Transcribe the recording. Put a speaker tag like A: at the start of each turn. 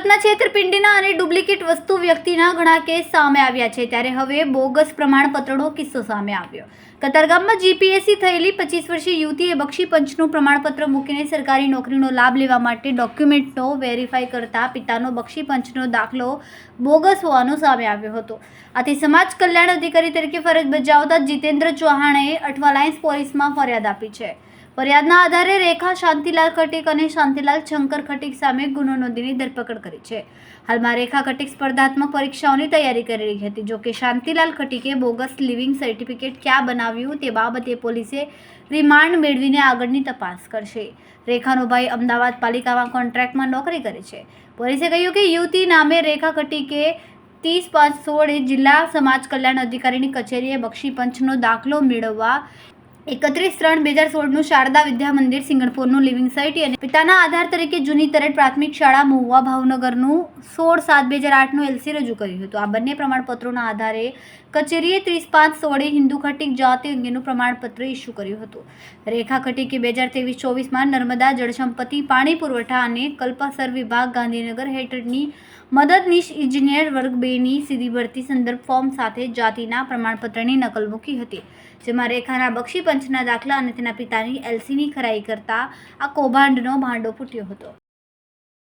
A: સુરતના છેતરપિંડીના અને ડુપ્લિકેટ વસ્તુ વ્યક્તિના ઘણા કેસ સામે આવ્યા છે, ત્યારે હવે બોગસ પ્રમાણપત્રનો કિસ્સો સામે આવ્યો. કતારગામમાં જીપીએસસી થયેલી 25 વર્ષીય યુવતીએ બક્ષી પંચનું પ્રમાણપત્ર મૂકીને સરકારી નોકરીનો લાભ લેવા માટે ડોક્યુમેન્ટનો વેરીફાઈ કરતા પિતાનો બક્ષી પંચનો દાખલો બોગસ હોવાનું સામે આવ્યો હતો. આથી સમાજ કલ્યાણ અધિકારી તરીકે ફરજ બજાવતા જીતેન્દ્ર ચૌહાણે અઠવાલાઇન્સ પોલીસમાં ફરિયાદ આપી છે. ફરિયાદના આધારે રેખા શાંતિલાલ ખટીક અને શાંતિલાલ શંકર ખટીક સામે ગુનો નોંધીને ધરપકડ કરી છે. હાલમાં રેખા ખટીક સ્પર્ધાત્મક પરીક્ષાઓની તૈયારી કરી રહી હતી. જોકે શાંતિલાલ ખટીકે બોગસ લિવિંગ સર્ટિફિકેટ ક્યાં બનાવ્યું તે બાબતે પોલીસે રિમાન્ડ મેળવીને આગળની તપાસ કરશે. રેખાનો ભાઈ અમદાવાદ પાલિકામાં કોન્ટ્રાક્ટમાં નોકરી કરે છે. પોલીસે કહ્યું કે યુવતી નામે રેખા ખટીકે 30/5/16 જિલ્લા સમાજ કલ્યાણ અધિકારીની કચેરીએ બક્ષી પંચનો દાખલો મેળવવા 31/3/2016નું શારદા વિદ્યા મંદિર સિંગણપુરનું લિવિંગ સર્ટી અને પિતાના આધાર તરીકે જૂની તરત પ્રાથમિક શાળા મહુવા ભાવનગરનું 16/7/2008નું એલસી રજૂ કર્યું હતું. આ બંને પ્રમાણપત્રોના આધારે કચેરીએ 30/5/16 હિન્દુ ખટીક જાતિ અંગેનું પ્રમાણપત્ર ઇસ્યુ કર્યું હતું. રેખા ખટીકે 2023-24માં નર્મદા જળસંપત્તિ પાણી પુરવઠા અને કલ્પાસર વિભાગ ગાંધીનગર હેઠળની મદદનીશ ઇજનેર વર્ગ 2ની સીધી ભરતી સંદર્ભ ફોર્મ સાથે જાતિના પ્રમાણપત્રની નકલ મૂકી હતી, જેમાં રેખાના બક્ષી પંચના દાખલા અને તેના પિતાની એલસીની ખરાઈ કરતા આ કૌભાંડનો ભાંડો ફૂટ્યો હતો.